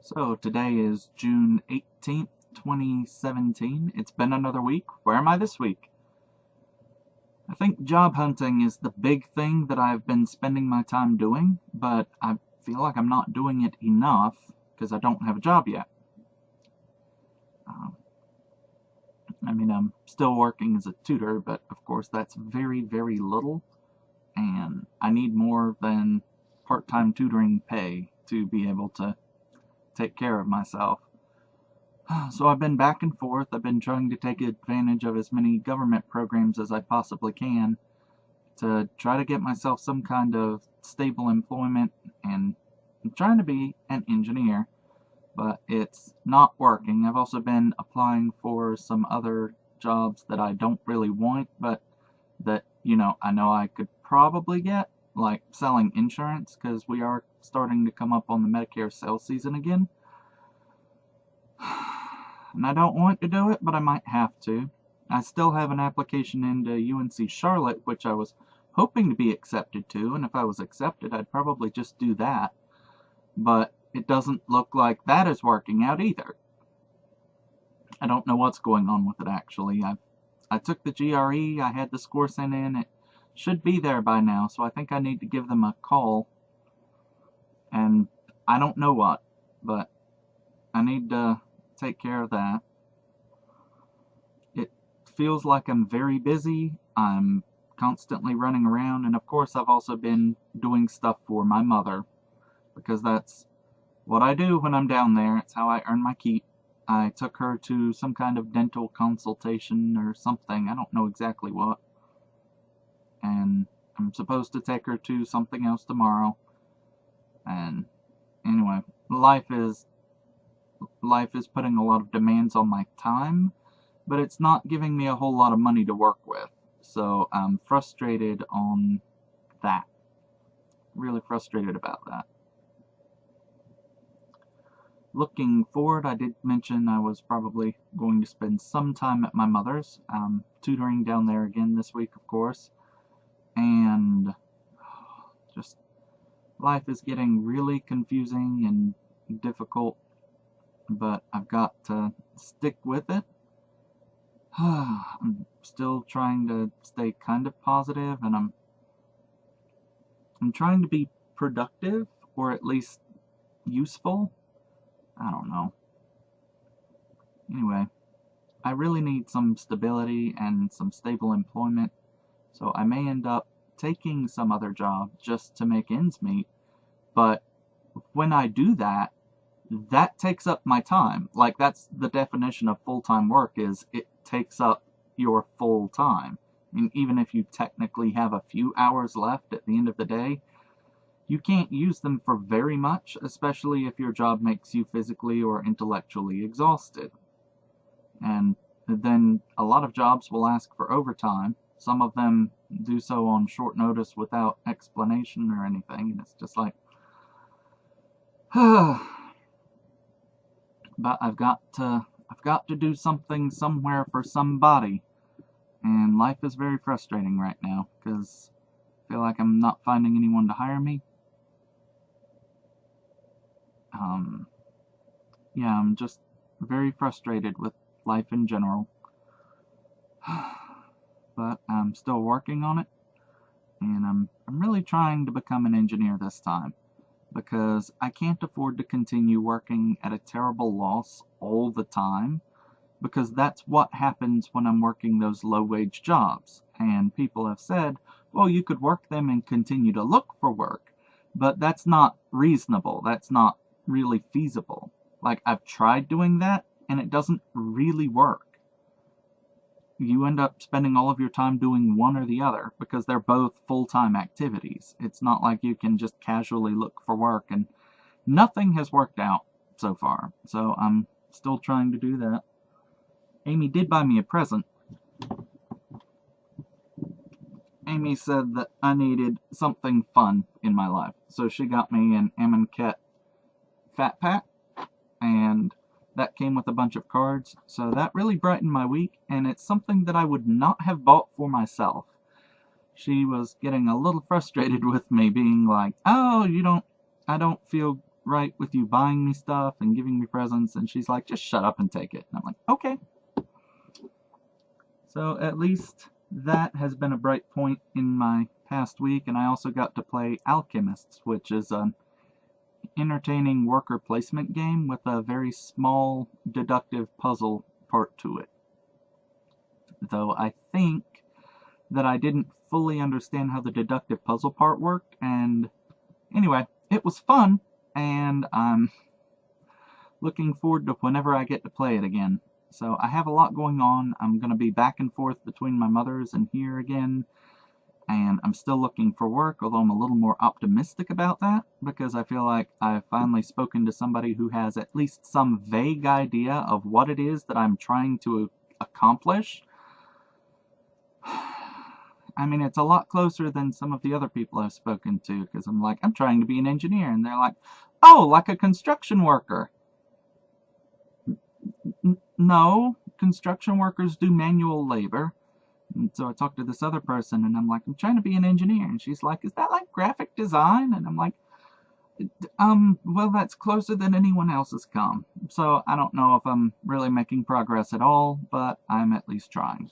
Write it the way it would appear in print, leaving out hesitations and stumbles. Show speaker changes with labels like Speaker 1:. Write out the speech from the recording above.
Speaker 1: So today is June 18th, 2017. It's been another week. Where am I this week? I think job hunting is the big thing that I've been spending my time doing, but I feel like I'm not doing it enough because I don't have a job yet. Um, I'm still working as a tutor, but of course that's very, very little, and I need more than part-time tutoring pay to be able to take care of myself. So I've been back and forth. I've been trying to take advantage of as many government programs as I possibly can to try to get myself some kind of stable employment, and I'm trying to be an engineer, but it's not working. I've also been applying for some other jobs that I don't really want, but that, I know I could probably get, like selling insurance, because we are starting to come up on the Medicare sales season again. And I don't want to do it, but I might have to. I still have an application into UNC Charlotte, which I was hoping to be accepted to, and if I was accepted, I'd probably just do that. But it doesn't look like that is working out either. I don't know what's going on with it, actually. I took the GRE, I had the score sent in, it should be there by now, so I think I need to give them a call. And I don't know what, but I need to take care of that. It feels like I'm very busy. I'm constantly running around, and of course I've also been doing stuff for my mother, because that's what I do when I'm down there. It's how I earn my keep. I took her to some kind of dental consultation or something, I don't know exactly what, and I'm supposed to take her to something else tomorrow. And anyway, life is putting a lot of demands on my time, but it's not giving me a whole lot of money to work with. So I'm frustrated on that. Really frustrated about that. Looking forward, I did mention I was probably going to spend some time at my mother's, tutoring down there again this week, of course. And just life is getting really confusing and difficult, but I've got to stick with it. I'm still trying to stay kind of positive, and I'm trying to be productive, or at least useful. I don't know. Anyway, I really need some stability and some stable employment, so I may end up taking some other job just to make ends meet, but when I do that, that takes up my time. Like, that's the definition of full-time work, is it takes up your full time. I mean, even if you technically have a few hours left at the end of the day, you can't use them for very much, especially if your job makes you physically or intellectually exhausted. And then a lot of jobs will ask for overtime. Some of them do so on short notice without explanation or anything, and it's just like, but I've got to do something somewhere for somebody, and life is very frustrating right now because I feel like I'm not finding anyone to hire me. Yeah, I'm just very frustrated with life in general. But I'm still working on it, and I'm really trying to become an engineer this time, because I can't afford to continue working at a terrible loss all the time, because that's what happens when I'm working those low-wage jobs. And people have said, well, you could work them and continue to look for work, but that's not reasonable. That's not really feasible. Like, I've tried doing that, and it doesn't really work. You end up spending all of your time doing one or the other, because they're both full-time activities. It's not like you can just casually look for work, and nothing has worked out so far. So I'm still trying to do that. Amy did buy me a present. Amy said that I needed something fun in my life, so she got me an Amonkhet Fat Pack, and that came with a bunch of cards, so that really brightened my week, and it's something that I would not have bought for myself. She was getting a little frustrated with me, being like, oh, I don't feel right with you buying me stuff and giving me presents? And she's like, just shut up and take it. And I'm like, okay. So at least that has been a bright point in my past week, and I also got to play Alchemists, which is an entertaining worker placement game with a very small deductive puzzle part to it. Though I think that I didn't fully understand how the deductive puzzle part worked, and anyway, it was fun, and I'm looking forward to whenever I get to play it again. So I have a lot going on. I'm going to be back and forth between my mother's and here again, and I'm still looking for work, although I'm a little more optimistic about that, because I feel like I've finally spoken to somebody who has at least some vague idea of what it is that I'm trying to accomplish. I mean, it's a lot closer than some of the other people I've spoken to, because I'm like, I'm trying to be an engineer, and they're like, oh, like a construction worker. No, construction workers do manual labor. And so I talked to this other person, and I'm like, I'm trying to be an engineer. And she's like, is that like graphic design? And I'm like, well, that's closer than anyone else has come. So I don't know if I'm really making progress at all, but I'm at least trying.